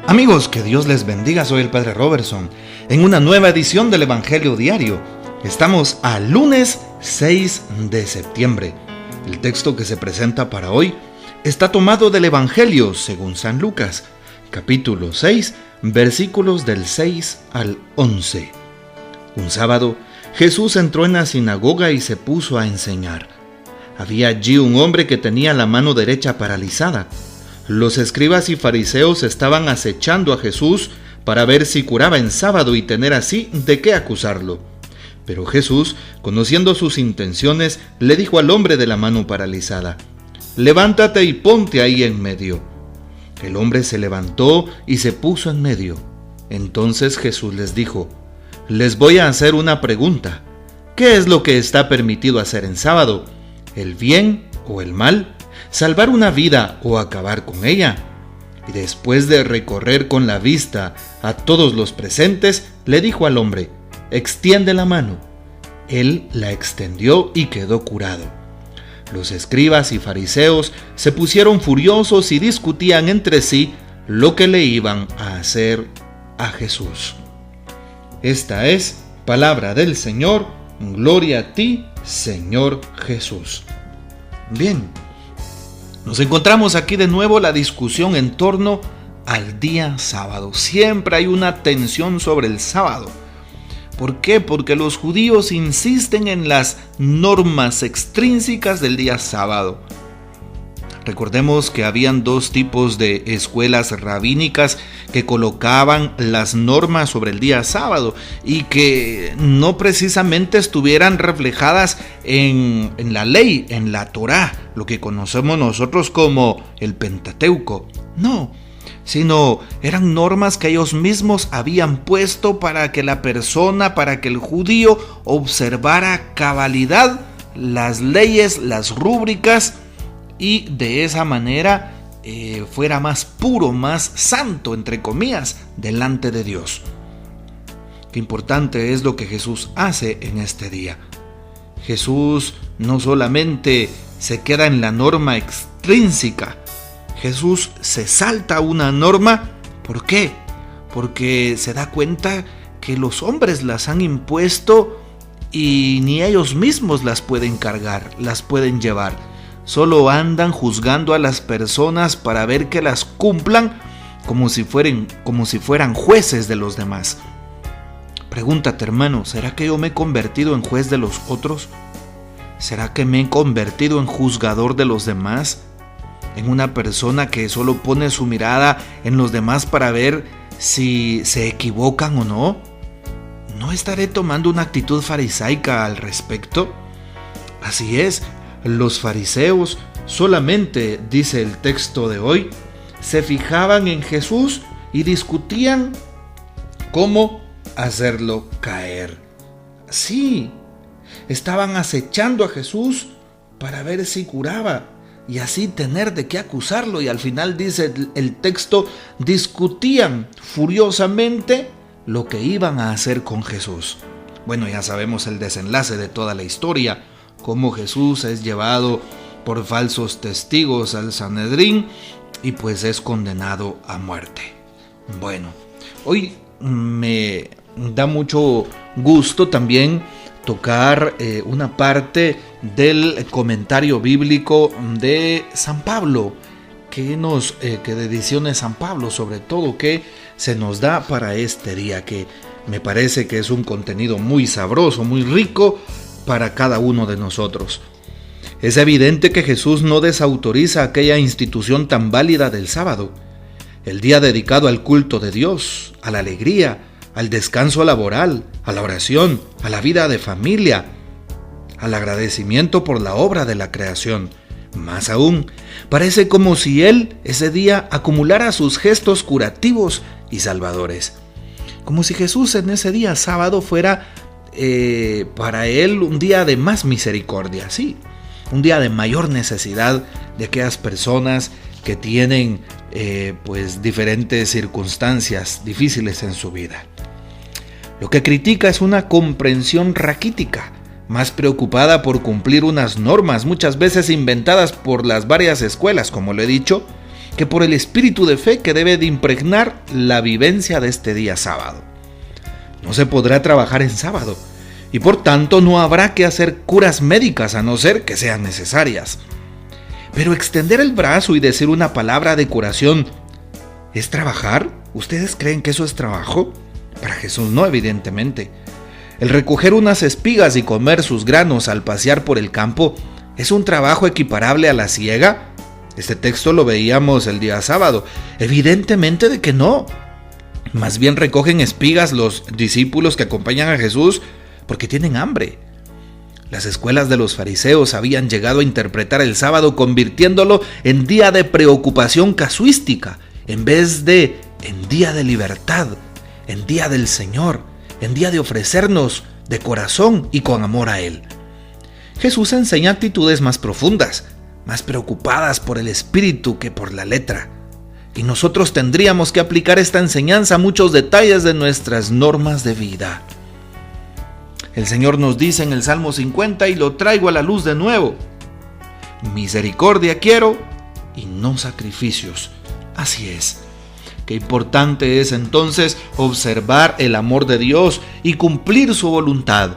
Amigos, que Dios les bendiga, soy el Padre Robertson, en una nueva edición del Evangelio Diario. Estamos al lunes 6 de septiembre. El texto que se presenta para hoy está tomado del Evangelio según San Lucas, capítulo 6, versículos del 6 al 11. Un sábado, Jesús entró en la sinagoga y se puso a enseñar. Había allí un hombre que tenía la mano derecha paralizada. Los escribas y fariseos estaban acechando a Jesús para ver si curaba en sábado y tener así de qué acusarlo. Pero Jesús, conociendo sus intenciones, le dijo al hombre de la mano paralizada: «Levántate y ponte ahí en medio». El hombre se levantó y se puso en medio. Entonces Jesús les dijo: «Les voy a hacer una pregunta. ¿Qué es lo que está permitido hacer en sábado? ¿El bien o el mal? ¿Salvar una vida o acabar con ella?». Y después de recorrer con la vista a todos los presentes, le dijo al hombre: «Extiende la mano». Él la extendió y quedó curado. Los escribas y fariseos se pusieron furiosos y discutían entre sí lo que le iban a hacer a Jesús. Esta es palabra del Señor. Gloria a ti, Señor Jesús. Bien, nos encontramos aquí de nuevo la discusión en torno al día sábado. Siempre hay una tensión sobre el sábado. ¿Por qué? Porque los judíos insisten en las normas extrínsecas del día sábado. Recordemos que habían dos tipos de escuelas rabínicas que colocaban las normas sobre el día sábado y que no precisamente estuvieran reflejadas en la ley, en la Torá, lo que conocemos nosotros como el Pentateuco. No, sino eran normas que ellos mismos habían puesto para que la persona, para que el judío observara a cabalidad las leyes, las rúbricas, y de esa manera fuera más puro, más santo, entre comillas, delante de Dios. Qué importante es lo que Jesús hace en este día. Jesús no solamente se queda en la norma extrínseca, Jesús se salta una norma. ¿Por qué? Porque se da cuenta que los hombres las han impuesto y ni ellos mismos las pueden cargar, las pueden llevar. Solo andan juzgando a las personas para ver que las cumplan como si fueran jueces de los demás. Pregúntate, hermano, ¿será que yo me he convertido en juez de los otros? ¿Será que me he convertido en juzgador de los demás? ¿En una persona que solo pone su mirada en los demás para ver si se equivocan o no? ¿No estaré tomando una actitud farisaica al respecto? Así es. Los fariseos solamente, dice el texto de hoy, se fijaban en Jesús y discutían cómo hacerlo caer. Sí, estaban acechando a Jesús para ver si curaba y así tener de qué acusarlo. Y al final dice el texto, discutían furiosamente lo que iban a hacer con Jesús. Bueno, ya sabemos el desenlace de toda la historia. Cómo Jesús es llevado por falsos testigos al Sanedrín y pues es condenado a muerte. Bueno, hoy me da mucho gusto también tocar una parte del comentario bíblico de San Pablo, que de ediciones San Pablo sobre todo, que se nos da para este día, que me parece que es un contenido muy sabroso, muy rico para cada uno de nosotros. Es evidente que Jesús no desautoriza aquella institución tan válida del sábado, el día dedicado al culto de Dios, a la alegría, al descanso laboral, a la oración, a la vida de familia, al agradecimiento por la obra de la creación. Más aún, parece como si Él ese día acumulara sus gestos curativos y salvadores. Como si Jesús en ese día sábado fuera para Él un día de más misericordia, sí, un día de mayor necesidad de aquellas personas que tienen pues diferentes circunstancias difíciles en su vida. Lo que critica es una comprensión raquítica, más preocupada por cumplir unas normas muchas veces inventadas por las varias escuelas, como lo he dicho, que por el espíritu de fe que debe de impregnar la vivencia de este día sábado. No se podrá trabajar en sábado y por tanto no habrá que hacer curas médicas a no ser que sean necesarias. Pero extender el brazo y decir una palabra de curación, ¿es trabajar? ¿Ustedes creen que eso es trabajo? Para Jesús no, evidentemente. El recoger unas espigas y comer sus granos al pasear por el campo, ¿es un trabajo equiparable a la siega? Este texto lo veíamos el día sábado. Evidentemente de que no. Más bien recogen espigas los discípulos que acompañan a Jesús porque tienen hambre. Las escuelas de los fariseos habían llegado a interpretar el sábado convirtiéndolo en día de preocupación casuística, en vez de en día de libertad, en día del Señor, en día de ofrecernos de corazón y con amor a Él. Jesús enseña actitudes más profundas, más preocupadas por el espíritu que por la letra. Y nosotros tendríamos que aplicar esta enseñanza a muchos detalles de nuestras normas de vida. El Señor nos dice en el Salmo 50, y lo traigo a la luz de nuevo: misericordia quiero y no sacrificios. Así es. Qué importante es entonces observar el amor de Dios y cumplir su voluntad.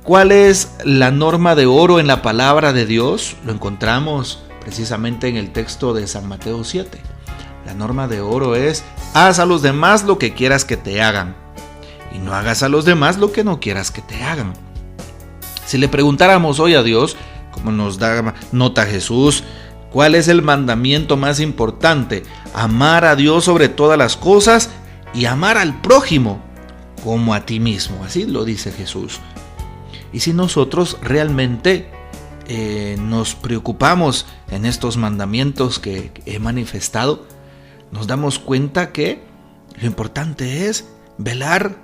¿Cuál es la norma de oro en la palabra de Dios? Lo encontramos precisamente en el texto de San Mateo 7. La norma de oro es: haz a los demás lo que quieras que te hagan, y no hagas a los demás lo que no quieras que te hagan. Si le preguntáramos hoy a Dios, como nos da nota Jesús, ¿cuál es el mandamiento más importante? Amar a Dios sobre todas las cosas y amar al prójimo como a ti mismo. Así lo dice Jesús. Y si nosotros realmente nos preocupamos en estos mandamientos que he manifestado, nos damos cuenta que lo importante es velar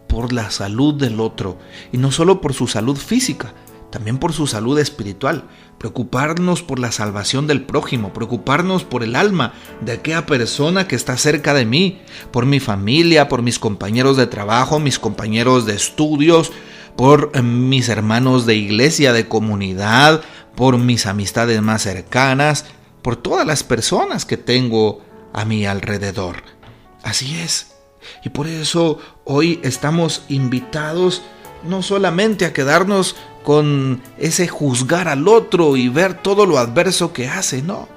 por la salud del otro, y no solo por su salud física, también por su salud espiritual. Preocuparnos por la salvación del prójimo, preocuparnos por el alma de aquella persona que está cerca de mí, por mi familia, por mis compañeros de trabajo, mis compañeros de estudios, por mis hermanos de iglesia, de comunidad, por mis amistades más cercanas, por todas las personas que tengo a mi alrededor. Así es. Y por eso hoy estamos invitados no solamente a quedarnos con ese juzgar al otro y ver todo lo adverso que hace, no,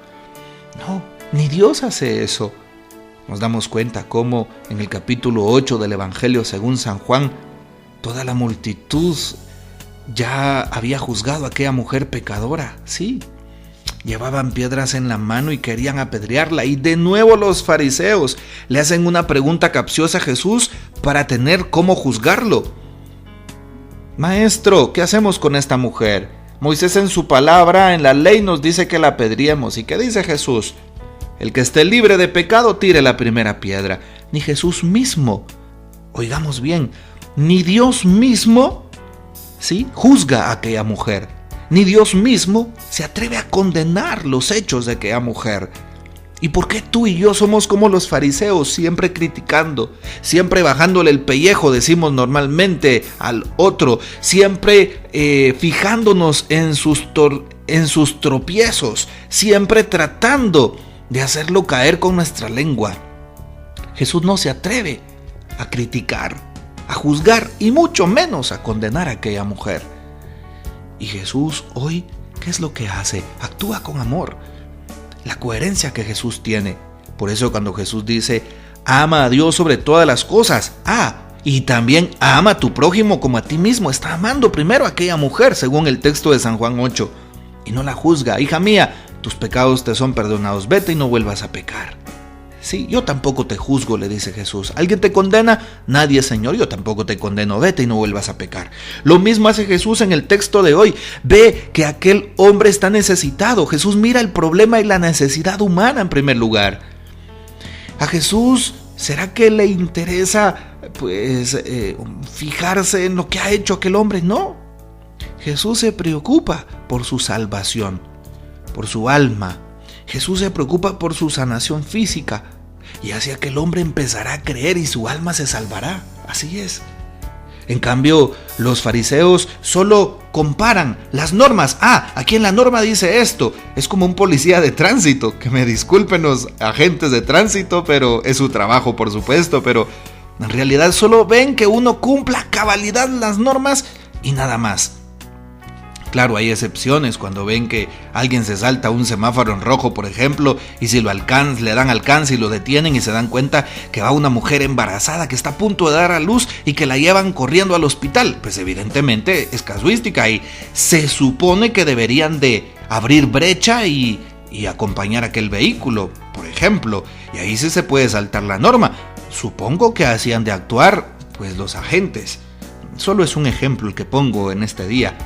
ni Dios hace eso. Nos damos cuenta cómo en el capítulo 8 del Evangelio según San Juan, toda la multitud ya había juzgado a aquella mujer pecadora, sí. Llevaban piedras en la mano y querían apedrearla. Y de nuevo los fariseos le hacen una pregunta capciosa a Jesús para tener cómo juzgarlo. Maestro, ¿qué hacemos con esta mujer? Moisés en su palabra, en la ley, nos dice que la apedreemos. ¿Y qué dice Jesús? El que esté libre de pecado tire la primera piedra. Ni Jesús mismo, oigamos bien, ni Dios mismo, ¿sí?, juzga a aquella mujer. Ni Dios mismo se atreve a condenar los hechos de aquella mujer. ¿Y por qué tú y yo somos como los fariseos, siempre criticando, siempre bajándole el pellejo, decimos normalmente, al otro, siempre fijándonos en sus tropiezos, siempre tratando de hacerlo caer con nuestra lengua? Jesús no se atreve a criticar, a juzgar y mucho menos a condenar a aquella mujer. Y Jesús hoy, ¿qué es lo que hace? Actúa con amor. La coherencia que Jesús tiene. Por eso cuando Jesús dice, ama a Dios sobre todas las cosas, y también ama a tu prójimo como a ti mismo, está amando primero a aquella mujer, según el texto de San Juan 8, y no la juzga. Hija mía, tus pecados te son perdonados, vete y no vuelvas a pecar. Sí, yo tampoco te juzgo, le dice Jesús. ¿Alguien te condena? Nadie, Señor, yo tampoco te condeno, vete y no vuelvas a pecar. Lo mismo hace Jesús en el texto de hoy. Ve que aquel hombre está necesitado. Jesús mira el problema y la necesidad humana en primer lugar. A Jesús, ¿será que le interesa fijarse en lo que ha hecho aquel hombre? No. Jesús se preocupa por su salvación, por su alma. Jesús se preocupa por su sanación física, y así aquel hombre empezará a creer y su alma se salvará. Así es. En cambio, los fariseos solo comparan las normas. Aquí en la norma dice esto. Es como un policía de tránsito, que me disculpen los agentes de tránsito, pero es su trabajo, por supuesto, pero en realidad solo ven que uno cumpla a cabalidad las normas y nada más. Claro, hay excepciones cuando ven que alguien se salta un semáforo en rojo, por ejemplo, y si le dan alcance y lo detienen y se dan cuenta que va una mujer embarazada que está a punto de dar a luz y que la llevan corriendo al hospital. Pues evidentemente es casuística y se supone que deberían de abrir brecha y acompañar a aquel vehículo, por ejemplo, y ahí sí se puede saltar la norma. Supongo que así han de actuar, pues, los agentes. Solo es un ejemplo el que pongo en este día.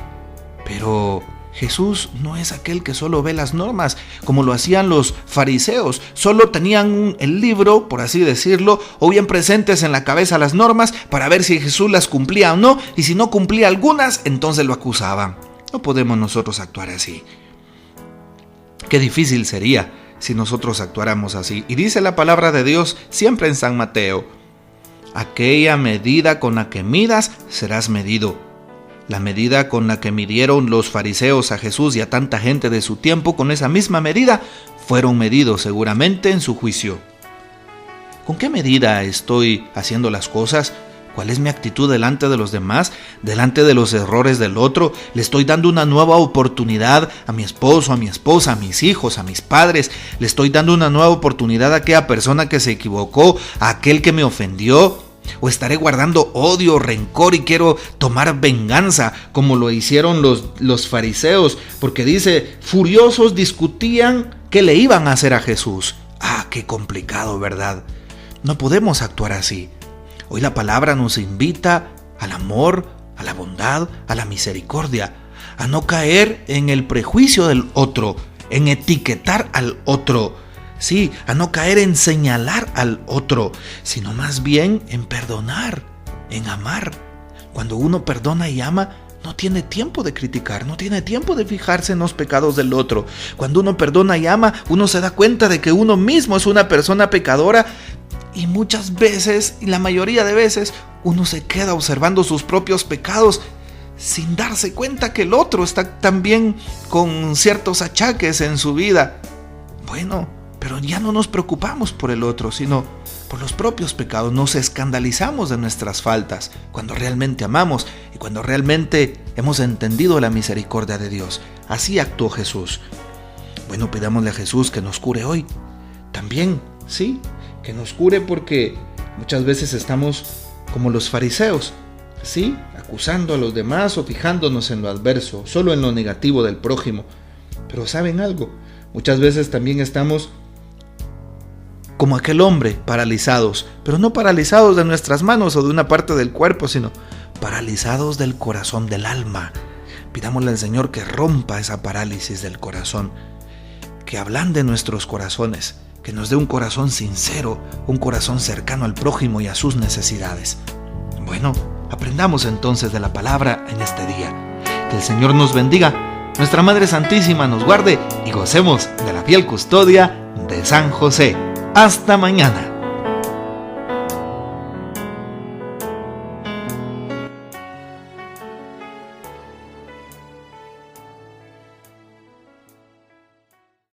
Pero Jesús no es aquel que solo ve las normas, como lo hacían los fariseos. Solo tenían el libro, por así decirlo, o bien presentes en la cabeza las normas para ver si Jesús las cumplía o no, y si no cumplía algunas, entonces lo acusaban. No podemos nosotros actuar así. Qué difícil sería si nosotros actuáramos así. Y dice la palabra de Dios siempre en San Mateo: aquella medida con la que midas, serás medido. La medida con la que midieron los fariseos a Jesús y a tanta gente de su tiempo, con esa misma medida fueron medidos seguramente en su juicio. ¿Con qué medida estoy haciendo las cosas? ¿Cuál es mi actitud delante de los demás? ¿Delante de los errores del otro? ¿Le estoy dando una nueva oportunidad a mi esposo, a mi esposa, a mis hijos, a mis padres? ¿Le estoy dando una nueva oportunidad a aquella persona que se equivocó, a aquel que me ofendió? ¿O estaré guardando odio, rencor y quiero tomar venganza como lo hicieron los fariseos? Porque dice, furiosos discutían qué le iban a hacer a Jesús. Qué complicado, ¿verdad? No podemos actuar así. Hoy la palabra nos invita al amor, a la bondad, a la misericordia, a no caer en el prejuicio del otro, en etiquetar al otro. Sí, a no caer en señalar al otro, sino más bien en perdonar, en amar. Cuando uno perdona y ama, no tiene tiempo de criticar, no tiene tiempo de fijarse en los pecados del otro. Cuando uno perdona y ama, uno se da cuenta de que uno mismo es una persona pecadora y muchas veces, y la mayoría de veces, uno se queda observando sus propios pecados sin darse cuenta que el otro está también con ciertos achaques en su vida. Bueno, pero ya no nos preocupamos por el otro, sino por los propios pecados. Nos escandalizamos de nuestras faltas cuando realmente amamos y cuando realmente hemos entendido la misericordia de Dios. Así actuó Jesús. Bueno, pidámosle a Jesús que nos cure hoy. También, sí, que nos cure porque muchas veces estamos como los fariseos, sí, acusando a los demás o fijándonos en lo adverso, solo en lo negativo del prójimo. Pero ¿saben algo? Muchas veces también estamos como aquel hombre, paralizados, pero no paralizados de nuestras manos o de una parte del cuerpo, sino paralizados del corazón, del alma. Pidámosle al Señor que rompa esa parálisis del corazón, que ablande nuestros corazones, que nos dé un corazón sincero, un corazón cercano al prójimo y a sus necesidades. Bueno, aprendamos entonces de la palabra en este día. Que el Señor nos bendiga, nuestra Madre Santísima nos guarde y gocemos de la fiel custodia de San José. Hasta mañana.